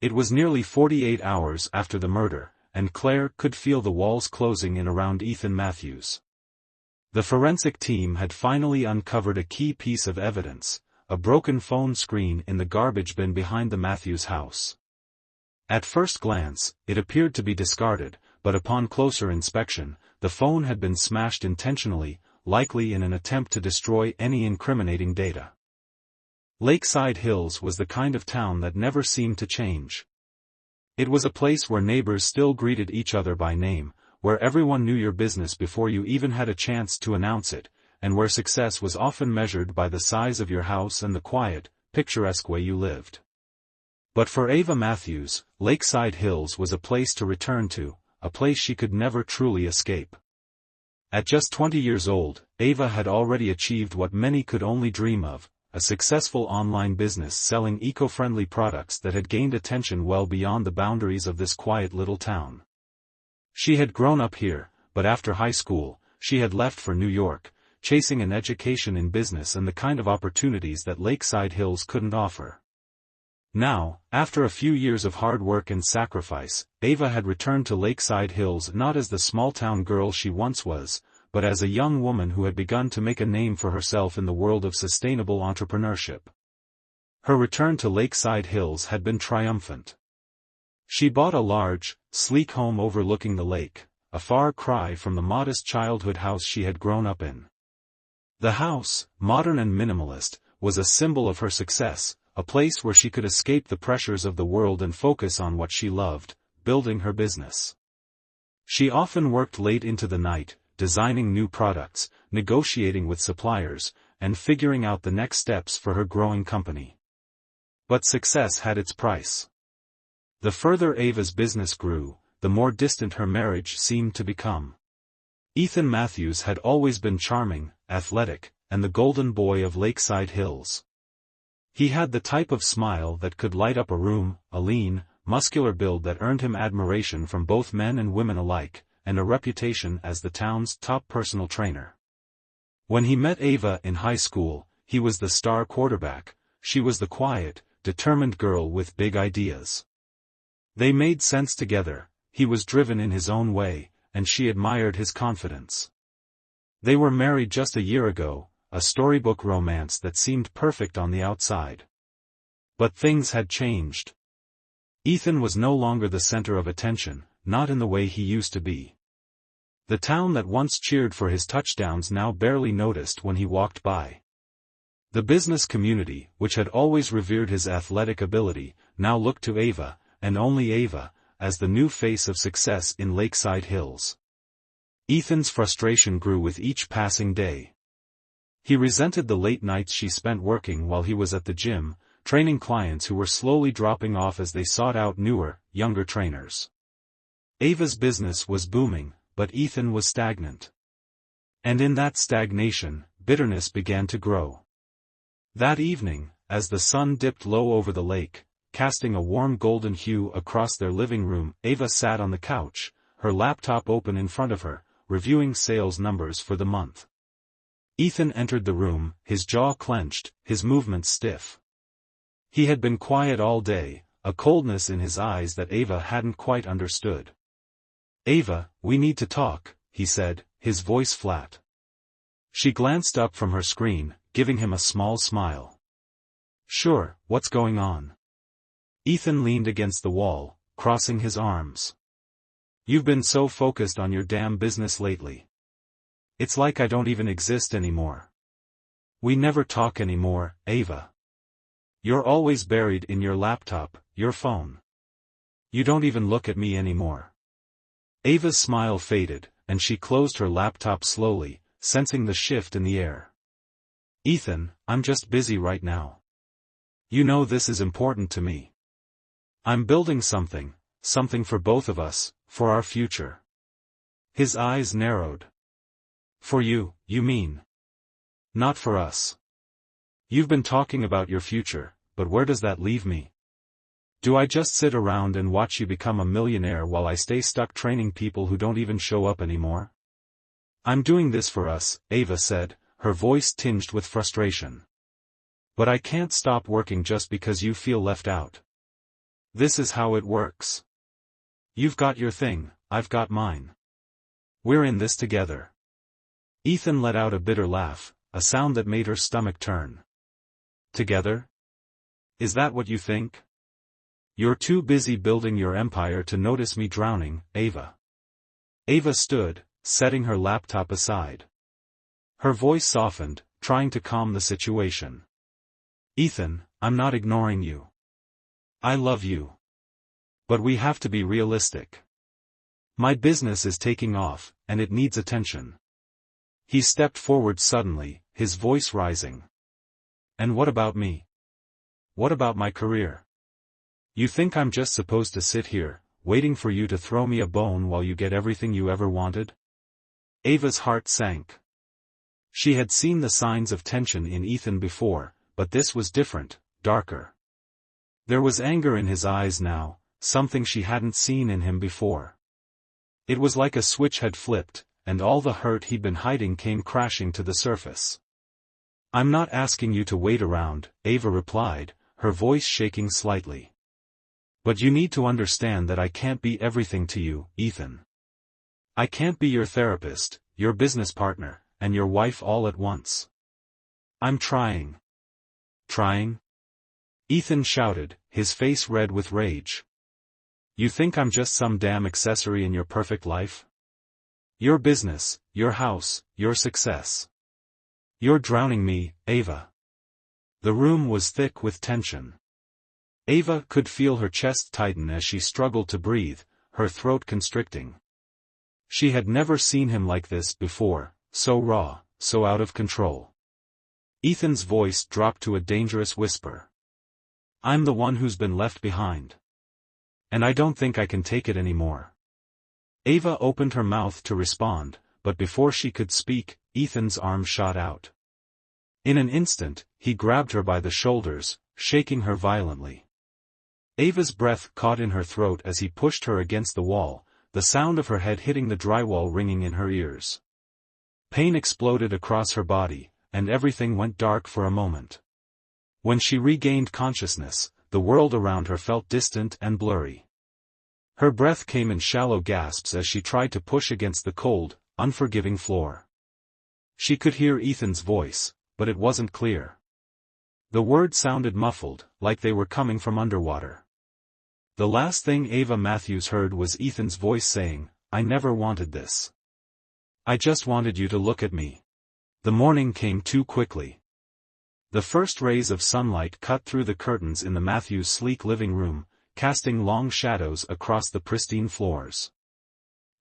It was nearly 48 hours after the murder, and Claire could feel the walls closing in around Ethan Matthews. The forensic team had finally uncovered a key piece of evidence, a broken phone screen in the garbage bin behind the Matthews house. At first glance, it appeared to be discarded, but upon closer inspection, the phone had been smashed intentionally, likely in an attempt to destroy any incriminating data. Lakeside Hills was the kind of town that never seemed to change. It was a place where neighbors still greeted each other by name, where everyone knew your business before you even had a chance to announce it, and where success was often measured by the size of your house and the quiet, picturesque way you lived. But for Ava Matthews, Lakeside Hills was a place to return to, a place she could never truly escape. At just 20 years old, Ava had already achieved what many could only dream of, a successful online business selling eco-friendly products that had gained attention well beyond the boundaries of this quiet little town. She had grown up here, but after high school, she had left for New York, chasing an education in business and the kind of opportunities that Lakeside Hills couldn't offer. Now, after a few years of hard work and sacrifice, Ava had returned to Lakeside Hills not as the small-town girl she once was, but as a young woman who had begun to make a name for herself in the world of sustainable entrepreneurship. Her return to Lakeside Hills had been triumphant. She bought a large, sleek home overlooking the lake, a far cry from the modest childhood house she had grown up in. The house, modern and minimalist, was a symbol of her success, a place where she could escape the pressures of the world and focus on what she loved, building her business. She often worked late into the night, designing new products, negotiating with suppliers, and figuring out the next steps for her growing company. But success had its price. The further Ava's business grew, the more distant her marriage seemed to become. Ethan Matthews had always been charming, athletic, and the golden boy of Lakeside Hills. He had the type of smile that could light up a room, a lean, muscular build that earned him admiration from both men and women alike, and a reputation as the town's top personal trainer. When he met Ava in high school, he was the star quarterback, she was the quiet, determined girl with big ideas. They made sense together, he was driven in his own way, and she admired his confidence. They were married just a year ago, a storybook romance that seemed perfect on the outside. But things had changed. Ethan was no longer the center of attention, not in the way he used to be. The town that once cheered for his touchdowns now barely noticed when he walked by. The business community, which had always revered his athletic ability, now looked to Ava, and only Ava, as the new face of success in Lakeside Hills. Ethan's frustration grew with each passing day. He resented the late nights she spent working while he was at the gym, training clients who were slowly dropping off as they sought out newer, younger trainers. Ava's business was booming, but Ethan was stagnant. And in that stagnation, bitterness began to grow. That evening, as the sun dipped low over the lake, casting a warm golden hue across their living room, Ava sat on the couch, her laptop open in front of her, reviewing sales numbers for the month. Ethan entered the room, his jaw clenched, his movements stiff. He had been quiet all day, a coldness in his eyes that Ava hadn't quite understood. "Ava, we need to talk," he said, his voice flat. She glanced up from her screen, giving him a small smile. "Sure, what's going on?" Ethan leaned against the wall, crossing his arms. "You've been so focused on your damn business lately. It's like I don't even exist anymore. We never talk anymore, Ava. You're always buried in your laptop, your phone. You don't even look at me anymore." Ava's smile faded, and she closed her laptop slowly, sensing the shift in the air. "Ethan, I'm just busy right now. You know this is important to me. I'm building something for both of us, for our future." His eyes narrowed. "For you, you mean? Not for us. You've been talking about your future, but where does that leave me? Do I just sit around and watch you become a millionaire while I stay stuck training people who don't even show up anymore?" "I'm doing this for us," Ava said, her voice tinged with frustration. "But I can't stop working just because you feel left out. This is how it works. You've got your thing, I've got mine. We're in this together. Ethan let out a bitter laugh, a sound that made her stomach turn. Together? Is that what you think? You're too busy building your empire to notice me drowning, Ava. Ava stood, setting her laptop aside. Her voice softened, trying to calm the situation. Ethan, I'm not ignoring you. I love you. But we have to be realistic. My business is taking off, and it needs attention. He stepped forward suddenly, his voice rising. And what about me? What about my career? You think I'm just supposed to sit here, waiting for you to throw me a bone while you get everything you ever wanted? Ava's heart sank. She had seen the signs of tension in Ethan before, but this was different, darker. There was anger in his eyes now, something she hadn't seen in him before. It was like a switch had flipped, and all the hurt he'd been hiding came crashing to the surface. I'm not asking you to wait around, Ava replied, her voice shaking slightly. But you need to understand that I can't be everything to you, Ethan. I can't be your therapist, your business partner, and your wife all at once. I'm trying. Trying? Ethan shouted, his face red with rage. You think I'm just some damn accessory in your perfect life? Your business, your house, your success. You're drowning me, Ava. The room was thick with tension. Ava could feel her chest tighten as she struggled to breathe, her throat constricting. She had never seen him like this before, so raw, so out of control. Ethan's voice dropped to a dangerous whisper. I'm the one who's been left behind. And I don't think I can take it anymore. Ava opened her mouth to respond, but before she could speak, Ethan's arm shot out. In an instant, he grabbed her by the shoulders, shaking her violently. Ava's breath caught in her throat as he pushed her against the wall, the sound of her head hitting the drywall ringing in her ears. Pain exploded across her body, and everything went dark for a moment. When she regained consciousness, the world around her felt distant and blurry. Her breath came in shallow gasps as she tried to push against the cold, unforgiving floor. She could hear Ethan's voice, but it wasn't clear. The words sounded muffled, like they were coming from underwater. The last thing Ava Matthews heard was Ethan's voice saying, I never wanted this. I just wanted you to look at me. The morning came too quickly. The first rays of sunlight cut through the curtains in the Matthews' sleek living room, casting long shadows across the pristine floors.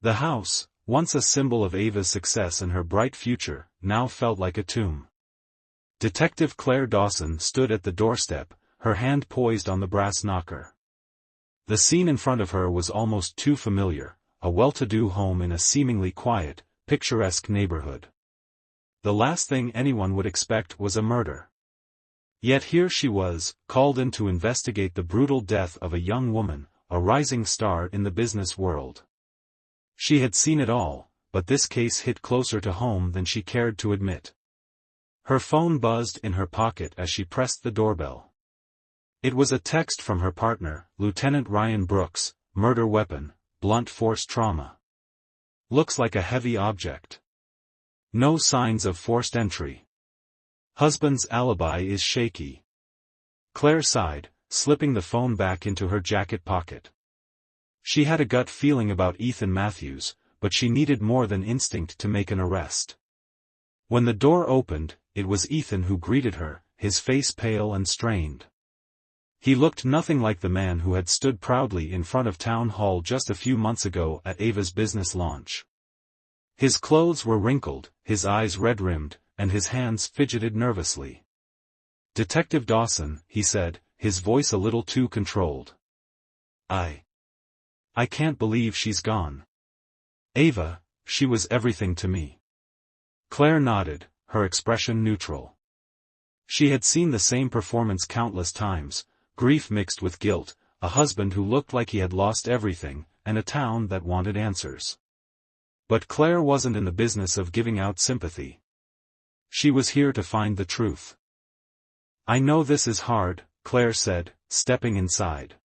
The house, once a symbol of Ava's success and her bright future, now felt like a tomb. Detective Claire Dawson stood at the doorstep, her hand poised on the brass knocker. The scene in front of her was almost too familiar, a well-to-do home in a seemingly quiet, picturesque neighborhood. The last thing anyone would expect was a murder. Yet here she was, called in to investigate the brutal death of a young woman, a rising star in the business world. She had seen it all, but this case hit closer to home than she cared to admit. Her phone buzzed in her pocket as she pressed the doorbell. It was a text from her partner, Lieutenant Ryan Brooks, murder weapon, blunt force trauma. Looks like a heavy object. No signs of forced entry. Husband's alibi is shaky. Claire sighed, slipping the phone back into her jacket pocket. She had a gut feeling about Ethan Matthews, but she needed more than instinct to make an arrest. When the door opened, it was Ethan who greeted her, his face pale and strained. He looked nothing like the man who had stood proudly in front of Town Hall just a few months ago at Ava's business launch. His clothes were wrinkled, his eyes red-rimmed, and his hands fidgeted nervously. Detective Dawson, he said, his voice a little too controlled. I can't believe she's gone. Ava, she was everything to me. Claire nodded, her expression neutral. She had seen the same performance countless times, grief mixed with guilt, a husband who looked like he had lost everything, and a town that wanted answers. But Claire wasn't in the business of giving out sympathy. She was here to find the truth. I know this is hard, Claire said, stepping inside.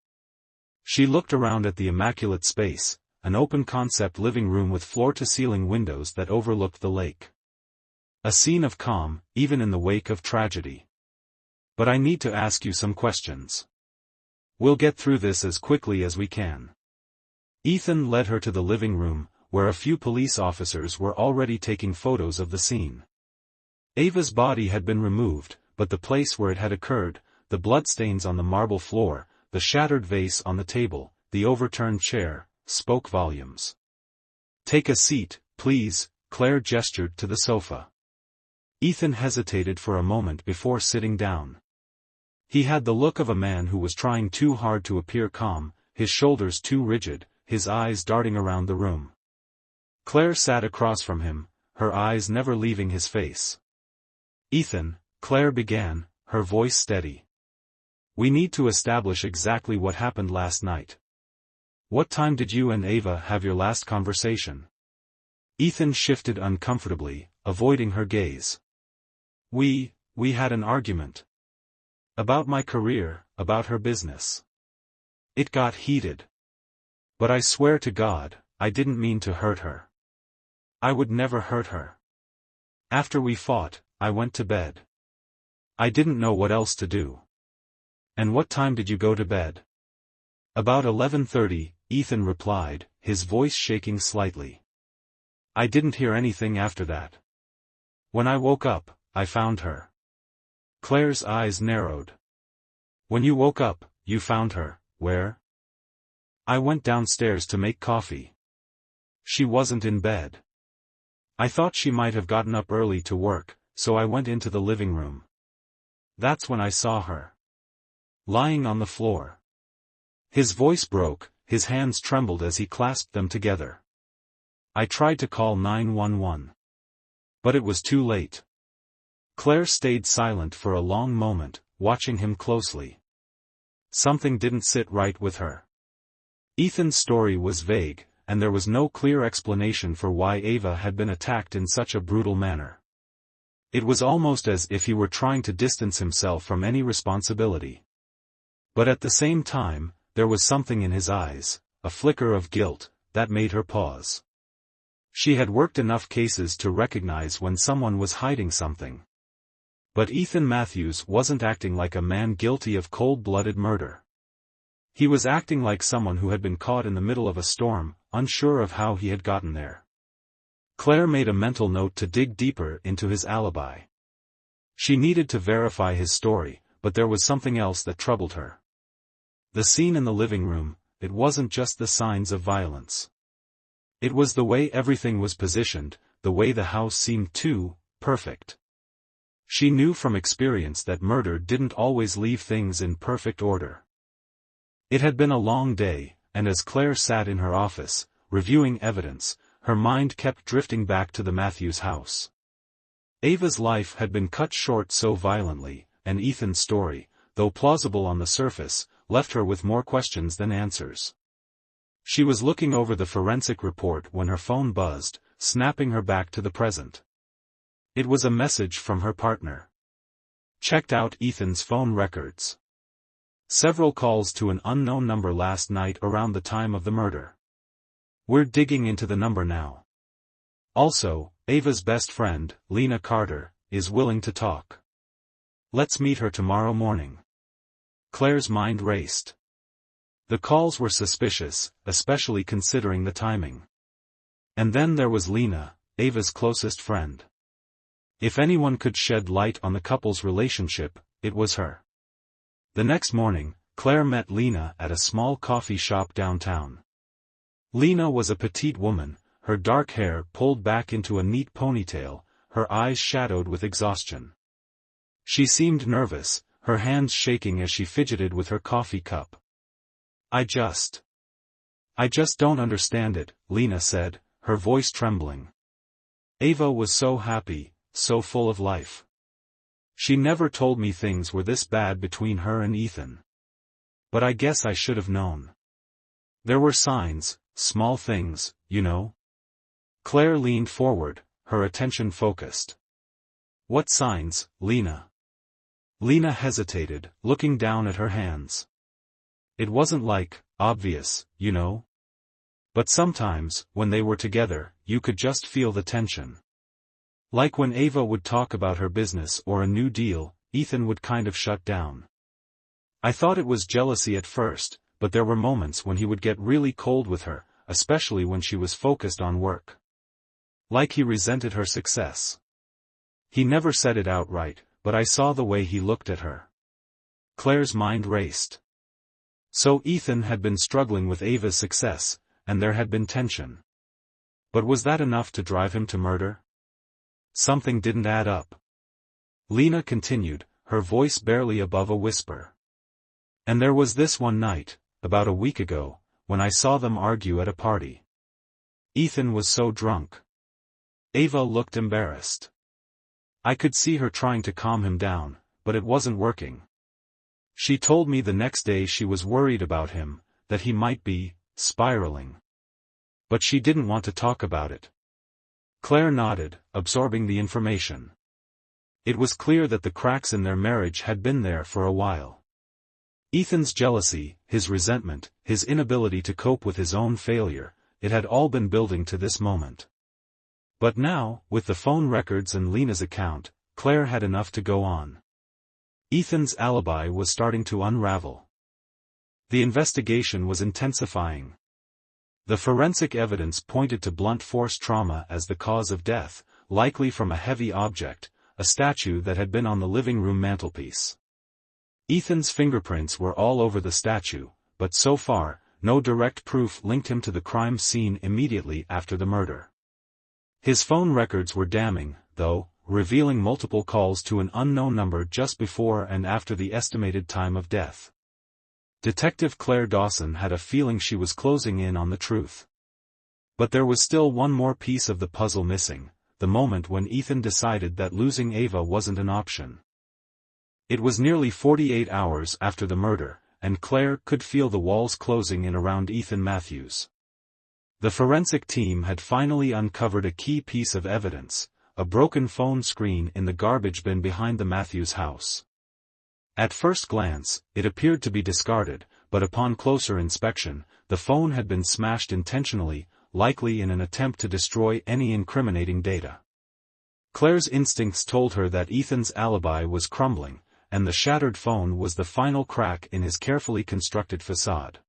She looked around at the immaculate space, an open-concept living room with floor-to-ceiling windows that overlooked the lake. A scene of calm, even in the wake of tragedy. But I need to ask you some questions. We'll get through this as quickly as we can. Ethan led her to the living room, where a few police officers were already taking photos of the scene. Ava's body had been removed, but the place where it had occurred, the bloodstains on the marble floor, the shattered vase on the table, the overturned chair, spoke volumes. "Take a seat, please," Claire gestured to the sofa. Ethan hesitated for a moment before sitting down. He had the look of a man who was trying too hard to appear calm, his shoulders too rigid, his eyes darting around the room. Claire sat across from him, her eyes never leaving his face. "Ethan," Claire began, her voice steady. "We need to establish exactly what happened last night. What time did you and Ava have your last conversation?" Ethan shifted uncomfortably, avoiding her gaze. We had an argument. About my career, about her business. It got heated. But I swear to God, I didn't mean to hurt her. I would never hurt her. After we fought, I went to bed. I didn't know what else to do." "And what time did you go to bed?" "About 11:30, Ethan replied, his voice shaking slightly. "I didn't hear anything after that. When I woke up, I found her." Claire's eyes narrowed. "When you woke up, you found her, where?" "I went downstairs to make coffee. She wasn't in bed. I thought she might have gotten up early to work, so I went into the living room. That's when I saw her. Lying on the floor." His voice broke, his hands trembled as he clasped them together. "I tried to call 911. But it was too late." Claire stayed silent for a long moment, watching him closely. Something didn't sit right with her. Ethan's story was vague, and there was no clear explanation for why Ava had been attacked in such a brutal manner. It was almost as if he were trying to distance himself from any responsibility. But at the same time, there was something in his eyes, a flicker of guilt, that made her pause. She had worked enough cases to recognize when someone was hiding something. But Ethan Matthews wasn't acting like a man guilty of cold-blooded murder. He was acting like someone who had been caught in the middle of a storm, unsure of how he had gotten there. Claire made a mental note to dig deeper into his alibi. She needed to verify his story, but there was something else that troubled her. The scene in the living room, it wasn't just the signs of violence. It was the way everything was positioned, the way the house seemed too perfect. She knew from experience that murder didn't always leave things in perfect order. It had been a long day, and as Claire sat in her office, reviewing evidence, her mind kept drifting back to the Matthews house. Ava's life had been cut short so violently, and Ethan's story, though plausible on the surface, left her with more questions than answers. She was looking over the forensic report when her phone buzzed, snapping her back to the present. It was a message from her partner. Checked out Ethan's phone records. Several calls to an unknown number last night around the time of the murder. We're digging into the number now. Also, Ava's best friend, Lena Carter, is willing to talk. Let's meet her tomorrow morning. Claire's mind raced. The calls were suspicious, especially considering the timing. And then there was Lena, Ava's closest friend. If anyone could shed light on the couple's relationship, it was her. The next morning, Claire met Lena at a small coffee shop downtown. Lena was a petite woman, her dark hair pulled back into a neat ponytail, her eyes shadowed with exhaustion. She seemed nervous, her hands shaking as she fidgeted with her coffee cup. I just don't understand it," Lena said, her voice trembling. "Ava was so happy, so full of life. She never told me things were this bad between her and Ethan. But I guess I should have known. There were signs, small things, you know." Claire leaned forward, her attention focused. "What signs, Lena?" Lena hesitated, looking down at her hands. "It wasn't like obvious, you know. But sometimes, when they were together, you could just feel the tension. Like when Ava would talk about her business or a new deal, Ethan would kind of shut down. I thought it was jealousy at first, but there were moments when he would get really cold with her, especially when she was focused on work. Like he resented her success. He never said it outright, but I saw the way he looked at her. Claire's mind raced. So Ethan had been struggling with Ava's success, and there had been tension. But was that enough to drive him to murder? Something didn't add up. Lena continued, her voice barely above a whisper. And there was this one night, about a week ago, when I saw them argue at a party. Ethan was so drunk. Ava looked embarrassed. I could see her trying to calm him down, but it wasn't working. She told me the next day she was worried about him, that he might be spiraling. But she didn't want to talk about it. Claire nodded, absorbing the information. It was clear that the cracks in their marriage had been there for a while. Ethan's jealousy, his resentment, his inability to cope with his own failure, it had all been building to this moment. But now, with the phone records and Lena's account, Claire had enough to go on. Ethan's alibi was starting to unravel. The investigation was intensifying. The forensic evidence pointed to blunt force trauma as the cause of death, likely from a heavy object, a statue that had been on the living room mantelpiece. Ethan's fingerprints were all over the statue, but so far, no direct proof linked him to the crime scene immediately after the murder. His phone records were damning, though, revealing multiple calls to an unknown number just before and after the estimated time of death. Detective Claire Dawson had a feeling she was closing in on the truth. But there was still one more piece of the puzzle missing, the moment when Ethan decided that losing Ava wasn't an option. It was nearly 48 hours after the murder, and Claire could feel the walls closing in around Ethan Matthews. The forensic team had finally uncovered a key piece of evidence, a broken phone screen in the garbage bin behind the Matthews house. At first glance, it appeared to be discarded, but upon closer inspection, the phone had been smashed intentionally, likely in an attempt to destroy any incriminating data. Claire's instincts told her that Ethan's alibi was crumbling, and the shattered phone was the final crack in his carefully constructed facade.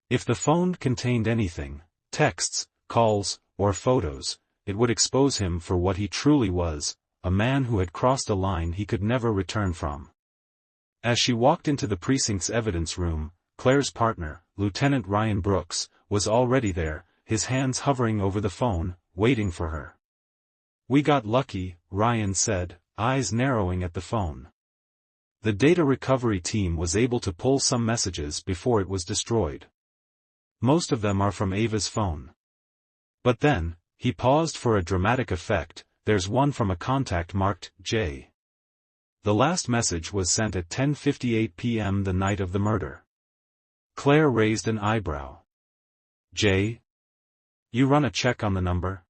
If the phone contained anything, texts, calls, or photos, it would expose him for what he truly was, a man who had crossed a line he could never return from. As she walked into the precinct's evidence room, Claire's partner, Lieutenant Ryan Brooks, was already there, his hands hovering over the phone, waiting for her. "We got lucky," Ryan said, eyes narrowing at the phone. The data recovery team was able to pull some messages before it was destroyed. Most of them are from Ava's phone. But then, he paused for a dramatic effect, there's one from a contact marked J. The last message was sent at 10:58 p.m. the night of the murder. Claire raised an eyebrow. "Jay? You run a check on the number?"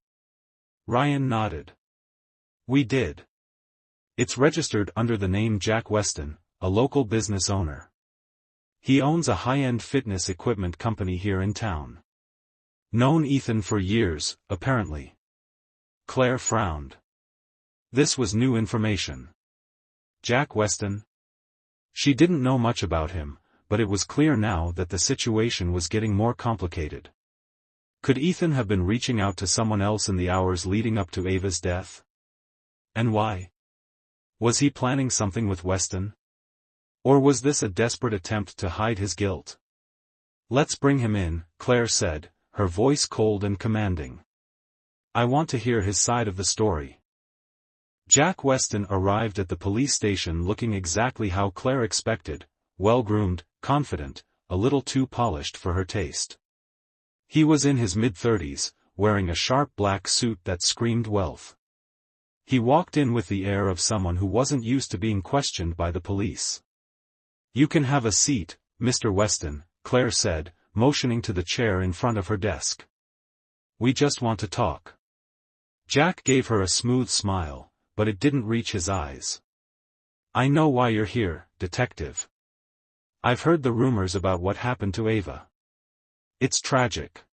Ryan nodded. "We did. It's registered under the name Jack Weston, a local business owner. He owns a high-end fitness equipment company here in town. Known Ethan for years, apparently." Claire frowned. This was new information. Jack Weston? She didn't know much about him, but it was clear now that the situation was getting more complicated. Could Ethan have been reaching out to someone else in the hours leading up to Ava's death? And why? Was he planning something with Weston? Or was this a desperate attempt to hide his guilt? "Let's bring him in," Claire said, her voice cold and commanding. "I want to hear his side of the story." Jack Weston arrived at the police station looking exactly how Claire expected, well-groomed, confident, a little too polished for her taste. He was in his mid-30s, wearing a sharp black suit that screamed wealth. He walked in with the air of someone who wasn't used to being questioned by the police. "You can have a seat, Mr. Weston," Claire said, motioning to the chair in front of her desk. "We just want to talk." Jack gave her a smooth smile, but it didn't reach his eyes. "I know why you're here, Detective. I've heard the rumors about what happened to Ava. It's tragic.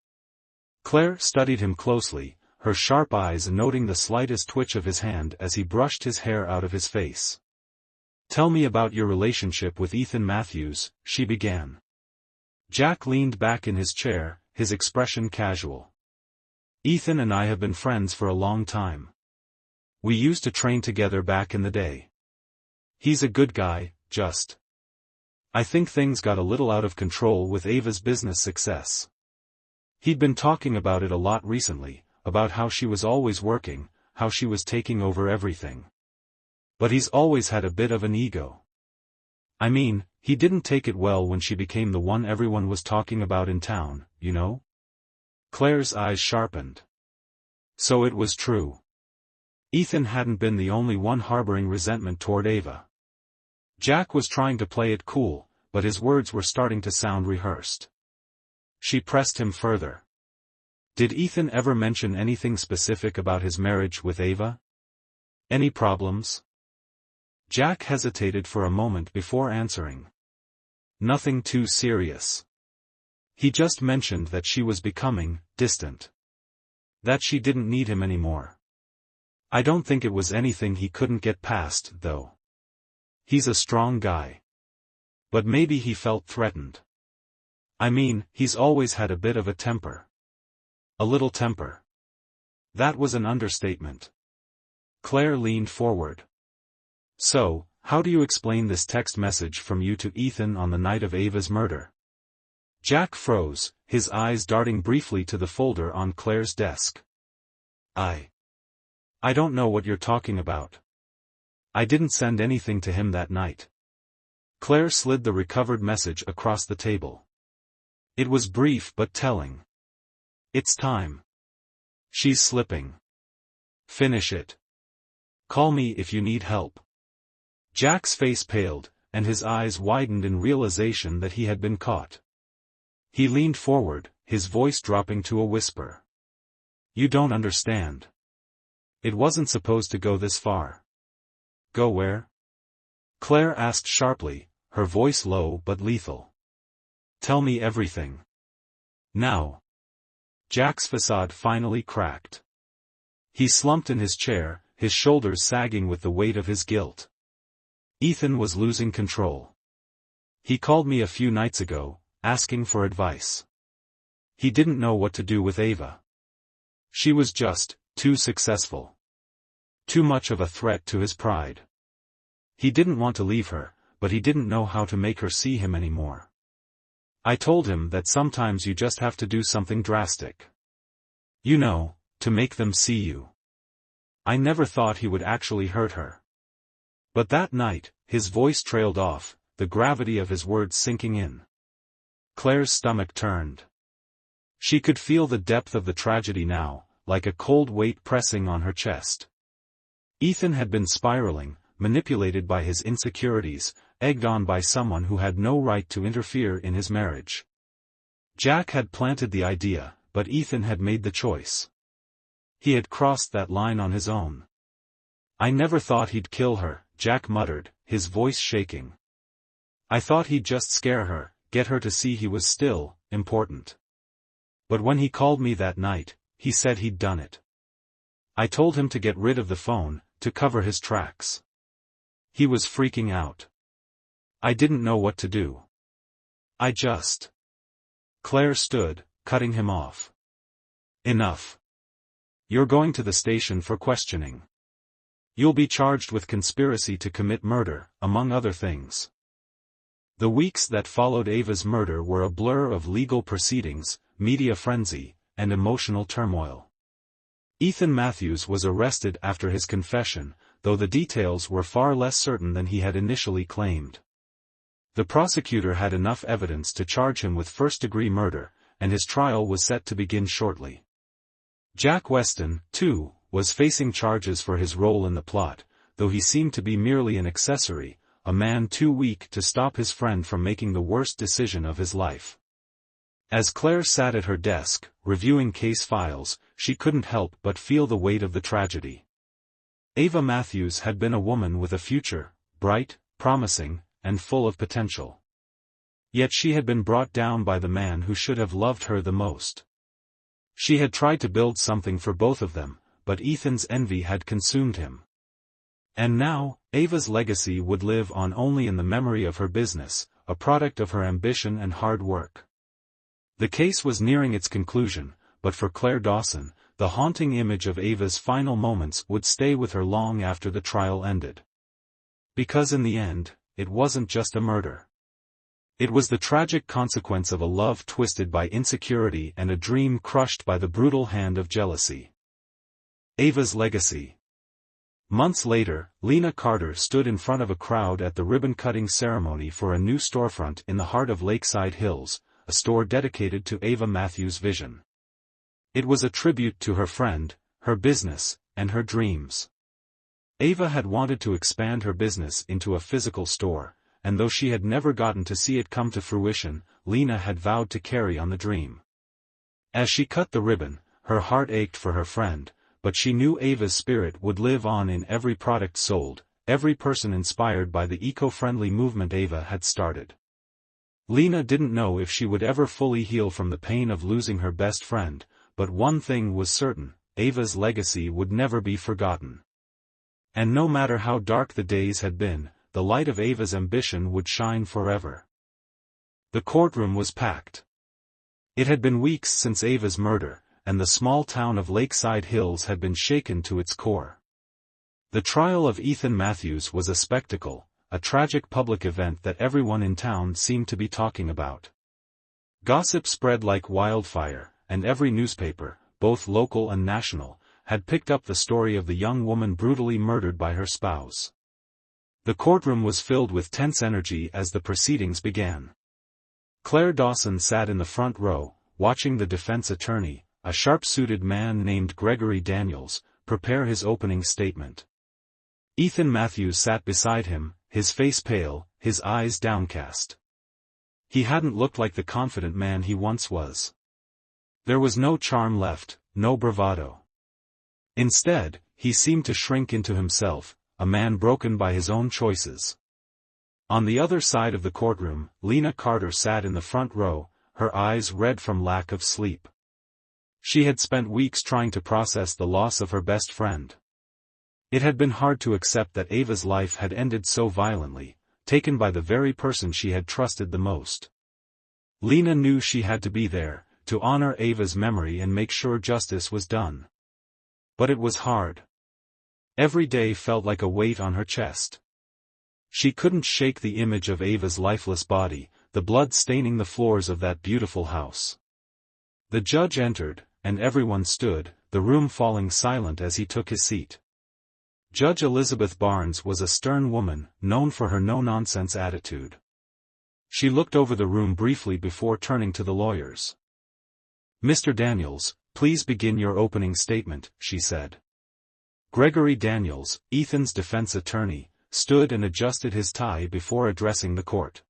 Claire studied him closely, her sharp eyes noting the slightest twitch of his hand as he brushed his hair out of his face. "Tell me about your relationship with Ethan Matthews," she began. Jack leaned back in his chair, his expression casual. "Ethan and I have been friends for a long time. We used to train together back in the day. He's a good guy, just. I think things got a little out of control with Ava's business success. He'd been talking about it a lot recently, about how she was always working, how she was taking over everything. But he's always had a bit of an ego. I mean, he didn't take it well when she became the one everyone was talking about in town, you know?" Claire's eyes sharpened. So it was true. Ethan hadn't been the only one harboring resentment toward Ava. Jack was trying to play it cool, but his words were starting to sound rehearsed. She pressed him further. "Did Ethan ever mention anything specific about his marriage with Ava? Any problems?" Jack hesitated for a moment before answering. "Nothing too serious. He just mentioned that she was becoming distant. That she didn't need him anymore. I don't think it was anything he couldn't get past, though. He's a strong guy. But maybe he felt threatened. I mean, he's always had a bit of a temper. A little temper." That was an understatement. Claire leaned forward. "So, how do you explain this text message from you to Ethan on the night of Ava's murder?" Jack froze, his eyes darting briefly to the folder on Claire's desk. I don't know what you're talking about. I didn't send anything to him that night." Claire slid the recovered message across the table. It was brief but telling. "It's time. She's slipping. Finish it. Call me if you need help." Jack's face paled, and his eyes widened in realization that he had been caught. He leaned forward, his voice dropping to a whisper. "You don't understand. It wasn't supposed to go this far." "Go where?" Claire asked sharply, her voice low but lethal. "Tell me everything. Now." Jack's facade finally cracked. He slumped in his chair, his shoulders sagging with the weight of his guilt. "Ethan was losing control. He called me a few nights ago, asking for advice. He didn't know what to do with Ava. She was just too successful. Too much of a threat to his pride. He didn't want to leave her, but he didn't know how to make her see him anymore. I told him that sometimes you just have to do something drastic. You know, to make them see you. I never thought he would actually hurt her." But that night, his voice trailed off, the gravity of his words sinking in. Claire's stomach turned. She could feel the depth of the tragedy now, like a cold weight pressing on her chest. Ethan had been spiraling, manipulated by his insecurities, egged on by someone who had no right to interfere in his marriage. Jack had planted the idea, but Ethan had made the choice. He had crossed that line on his own. "I never thought he'd kill her," Jack muttered, his voice shaking. "I thought he'd just scare her, get her to see he was still important. But when he called me that night, he said he'd done it. I told him to get rid of the phone, to cover his tracks. He was freaking out. I didn't know what to do. I just..." Claire stood, cutting him off. "Enough. You're going to the station for questioning. You'll be charged with conspiracy to commit murder, among other things." The weeks that followed Ava's murder were a blur of legal proceedings, media frenzy, and emotional turmoil. Ethan Matthews was arrested after his confession, though the details were far less certain than he had initially claimed. The prosecutor had enough evidence to charge him with first-degree murder, and his trial was set to begin shortly. Jack Weston, too, was facing charges for his role in the plot, though he seemed to be merely an accessory, a man too weak to stop his friend from making the worst decision of his life. As Claire sat at her desk, reviewing case files, she couldn't help but feel the weight of the tragedy. Ava Matthews had been a woman with a future, bright, promising, and full of potential. Yet she had been brought down by the man who should have loved her the most. She had tried to build something for both of them, but Ethan's envy had consumed him. And now, Ava's legacy would live on only in the memory of her business, a product of her ambition and hard work. The case was nearing its conclusion, but for Claire Dawson, the haunting image of Ava's final moments would stay with her long after the trial ended. Because in the end, it wasn't just a murder. It was the tragic consequence of a love twisted by insecurity and a dream crushed by the brutal hand of jealousy. Ava's legacy. Months later, Lena Carter stood in front of a crowd at the ribbon-cutting ceremony for a new storefront in the heart of Lakeside Hills, a store dedicated to Ava Matthews' vision. It was a tribute to her friend, her business, and her dreams. Ava had wanted to expand her business into a physical store, and though she had never gotten to see it come to fruition, Lena had vowed to carry on the dream. As she cut the ribbon, her heart ached for her friend, but she knew Ava's spirit would live on in every product sold, every person inspired by the eco-friendly movement Ava had started. Lena didn't know if she would ever fully heal from the pain of losing her best friend, but one thing was certain, Ava's legacy would never be forgotten. And no matter how dark the days had been, the light of Ava's ambition would shine forever. The courtroom was packed. It had been weeks since Ava's murder, and the small town of Lakeside Hills had been shaken to its core. The trial of Ethan Matthews was a spectacle, a tragic public event that everyone in town seemed to be talking about. Gossip spread like wildfire, and every newspaper, both local and national, had picked up the story of the young woman brutally murdered by her spouse. The courtroom was filled with tense energy as the proceedings began. Claire Dawson sat in the front row, watching the defense attorney, a sharp-suited man named Gregory Daniels, prepare his opening statement. Ethan Matthews sat beside him, his face pale, his eyes downcast. He hadn't looked like the confident man he once was. There was no charm left, no bravado. Instead, he seemed to shrink into himself, a man broken by his own choices. On the other side of the courtroom, Lena Carter sat in the front row, her eyes red from lack of sleep. She had spent weeks trying to process the loss of her best friend. It had been hard to accept that Ava's life had ended so violently, taken by the very person she had trusted the most. Lena knew she had to be there, to honor Ava's memory and make sure justice was done. But it was hard. Every day felt like a weight on her chest. She couldn't shake the image of Ava's lifeless body, the blood staining the floors of that beautiful house. The judge entered, and everyone stood, the room falling silent as he took his seat. Judge Elizabeth Barnes was a stern woman, known for her no-nonsense attitude. She looked over the room briefly before turning to the lawyers. "Mr. Daniels, please begin your opening statement," she said. Gregory Daniels, Ethan's defense attorney, stood and adjusted his tie before addressing the court.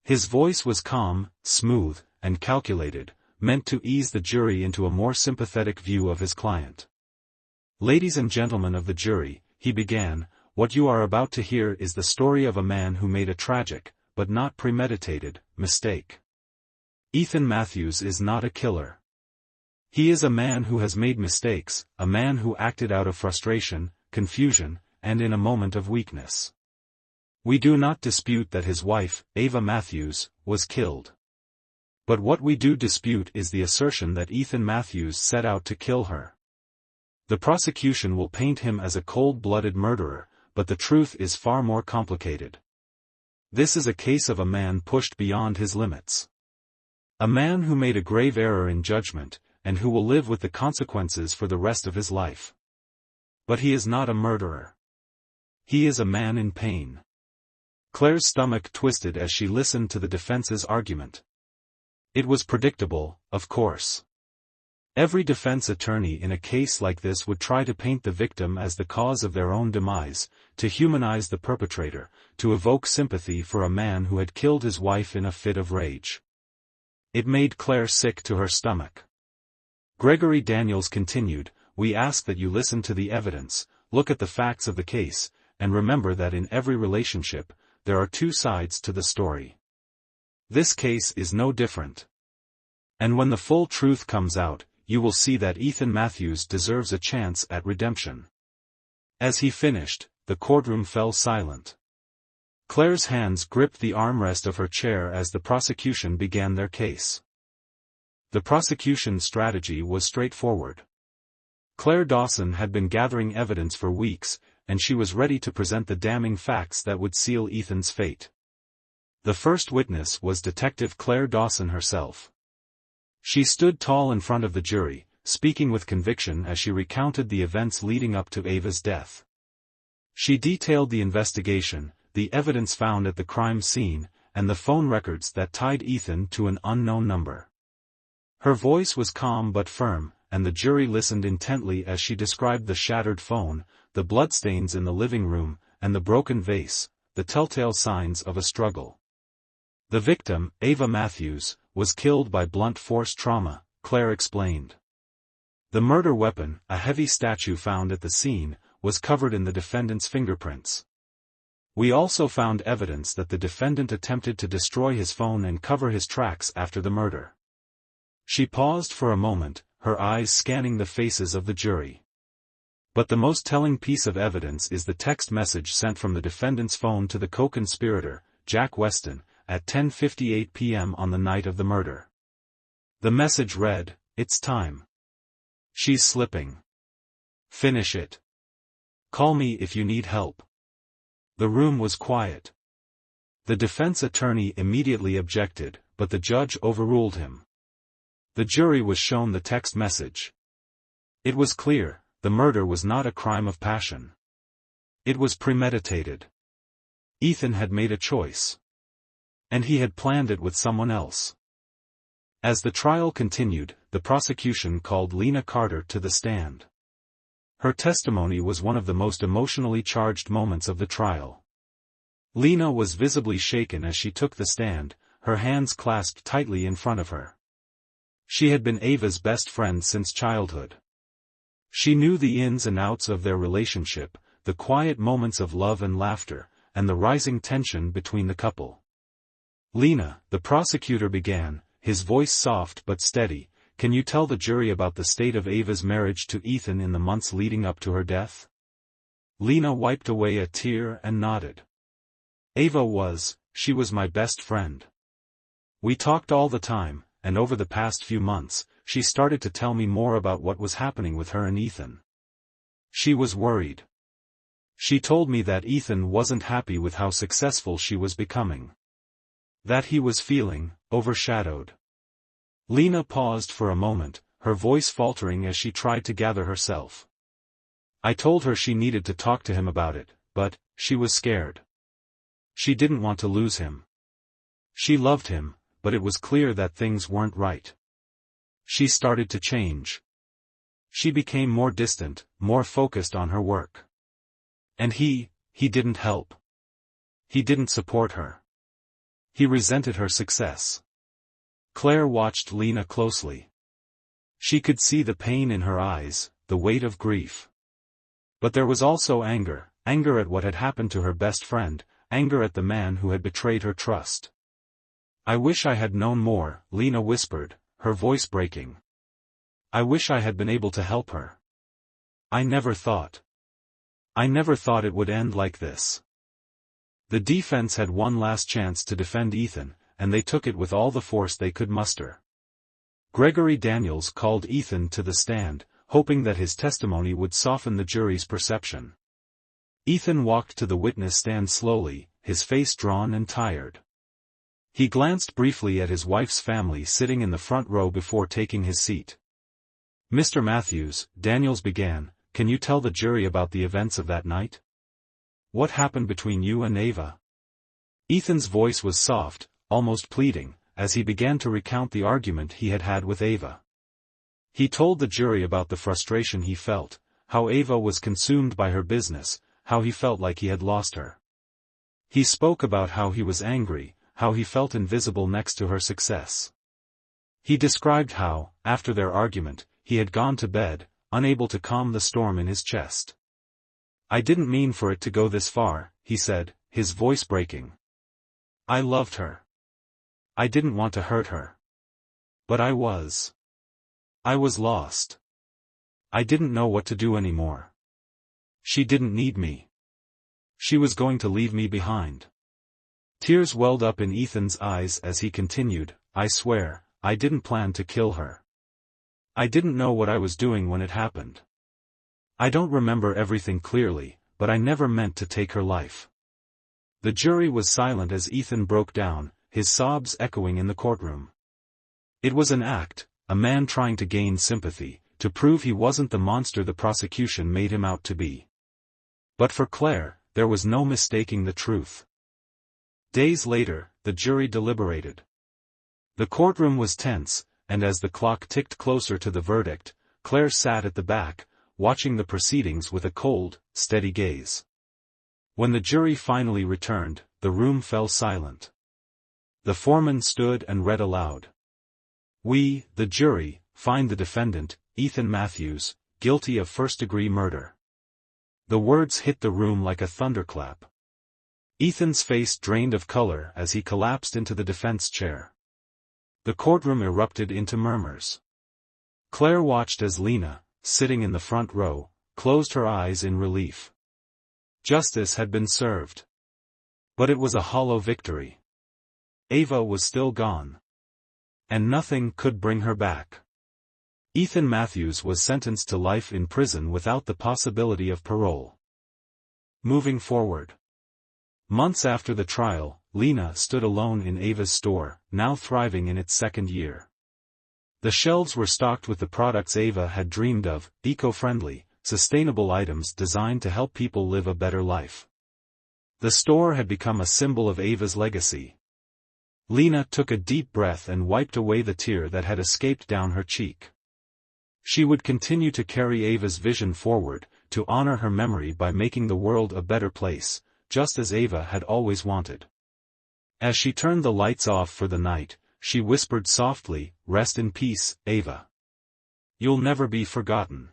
His voice was calm, smooth, and calculated, meant to ease the jury into a more sympathetic view of his client. "Ladies and gentlemen of the jury," he began, "what you are about to hear is the story of a man who made a tragic, but not premeditated, mistake. Ethan Matthews is not a killer. He is a man who has made mistakes, a man who acted out of frustration, confusion, and in a moment of weakness. We do not dispute that his wife, Ava Matthews, was killed. But what we do dispute is the assertion that Ethan Matthews set out to kill her. The prosecution will paint him as a cold-blooded murderer, but the truth is far more complicated. This is a case of a man pushed beyond his limits. A man who made a grave error in judgment, and who will live with the consequences for the rest of his life. But he is not a murderer. He is a man in pain." Claire's stomach twisted as she listened to the defense's argument. It was predictable, of course. Every defense attorney in a case like this would try to paint the victim as the cause of their own demise, to humanize the perpetrator, to evoke sympathy for a man who had killed his wife in a fit of rage. It made Claire sick to her stomach. Gregory Daniels continued, "We ask that you listen to the evidence, look at the facts of the case, and remember that in every relationship, there are two sides to the story. This case is no different. And when the full truth comes out, you will see that Ethan Matthews deserves a chance at redemption." As he finished, the courtroom fell silent. Claire's hands gripped the armrest of her chair as the prosecution began their case. The prosecution's strategy was straightforward. Claire Dawson had been gathering evidence for weeks, and she was ready to present the damning facts that would seal Ethan's fate. The first witness was Detective Claire Dawson herself. She stood tall in front of the jury, speaking with conviction as she recounted the events leading up to Ava's death. She detailed the investigation, the evidence found at the crime scene, and the phone records that tied Ethan to an unknown number. Her voice was calm but firm, and the jury listened intently as she described the shattered phone, the bloodstains in the living room, and the broken vase, the telltale signs of a struggle. The victim, Ava Matthews, was killed by blunt force trauma, Claire explained. The murder weapon, a heavy statue found at the scene, was covered in the defendant's fingerprints. We also found evidence that the defendant attempted to destroy his phone and cover his tracks after the murder. She paused for a moment, her eyes scanning the faces of the jury. But the most telling piece of evidence is the text message sent from the defendant's phone to the co-conspirator, Jack Weston, at 10:58 p.m. on the night of the murder. The message read, "It's time. She's slipping. Finish it. Call me if you need help." The room was quiet. The defense attorney immediately objected, but the judge overruled him. The jury was shown the text message. It was clear, the murder was not a crime of passion. It was premeditated. Ethan had made a choice. And he had planned it with someone else. As the trial continued, the prosecution called Lena Carter to the stand. Her testimony was one of the most emotionally charged moments of the trial. Lena was visibly shaken as she took the stand, her hands clasped tightly in front of her. She had been Ava's best friend since childhood. She knew the ins and outs of their relationship, the quiet moments of love and laughter, and the rising tension between the couple. "Lena," the prosecutor began, his voice soft but steady, "can you tell the jury about the state of Ava's marriage to Ethan in the months leading up to her death?" Lena wiped away a tear and nodded. She was my best friend. We talked all the time, and over the past few months, she started to tell me more about what was happening with her and Ethan. She was worried. She told me that Ethan wasn't happy with how successful she was becoming. That he was feeling overshadowed. Lena paused for a moment, her voice faltering as she tried to gather herself. "I told her she needed to talk to him about it, but she was scared. She didn't want to lose him. She loved him, but it was clear that things weren't right. She started to change. She became more distant, more focused on her work. And he didn't help. He didn't support her. He resented her success." Claire watched Lena closely. She could see the pain in her eyes, the weight of grief. But there was also anger at what had happened to her best friend, anger at the man who had betrayed her trust. "I wish I had known more," Lena whispered, her voice breaking. "I wish I had been able to help her. I never thought it would end like this." The defense had one last chance to defend Ethan, and they took it with all the force they could muster. Gregory Daniels called Ethan to the stand, hoping that his testimony would soften the jury's perception. Ethan walked to the witness stand slowly, his face drawn and tired. He glanced briefly at his wife's family sitting in the front row before taking his seat. "Mr. Matthews," Daniels began, "can you tell the jury about the events of that night? What happened between you and Ava?" Ethan's voice was soft, almost pleading, as he began to recount the argument he had had with Ava. He told the jury about the frustration he felt, how Ava was consumed by her business, how he felt like he had lost her. He spoke about how he was angry, how he felt invisible next to her success. He described how, after their argument, he had gone to bed, unable to calm the storm in his chest. "I didn't mean for it to go this far," he said, his voice breaking. "I loved her. I didn't want to hurt her. But I was. I was lost. I didn't know what to do anymore. She didn't need me. She was going to leave me behind. Tears welled up in Ethan's eyes as he continued, I swear, I didn't plan to kill her. I didn't know what I was doing when it happened. I don't remember everything clearly, but I never meant to take her life. The jury was silent as Ethan broke down, his sobs echoing in the courtroom. It was an act, a man trying to gain sympathy, to prove he wasn't the monster the prosecution made him out to be. But for Claire, there was no mistaking the truth. Days later, the jury deliberated. The courtroom was tense, and as the clock ticked closer to the verdict, Claire sat at the back, watching the proceedings with a cold, steady gaze. When the jury finally returned, the room fell silent. The foreman stood and read aloud. We, the jury, find the defendant, Ethan Matthews, guilty of first-degree murder. The words hit the room like a thunderclap. Ethan's face drained of color as he collapsed into the defense chair. The courtroom erupted into murmurs. Claire watched as Lena, sitting in the front row, closed her eyes in relief. Justice had been served. But it was a hollow victory. Ava was still gone. And nothing could bring her back. Ethan Matthews was sentenced to life in prison without the possibility of parole. Moving forward. Months after the trial, Lena stood alone in Ava's store, now thriving in its second year. The shelves were stocked with the products Ava had dreamed of, eco-friendly, sustainable items designed to help people live a better life. The store had become a symbol of Ava's legacy. Lena took a deep breath and wiped away the tear that had escaped down her cheek. She would continue to carry Ava's vision forward, to honor her memory by making the world a better place, just as Ava had always wanted. As she turned the lights off for the night, she whispered softly, "Rest in peace, Ava. You'll never be forgotten."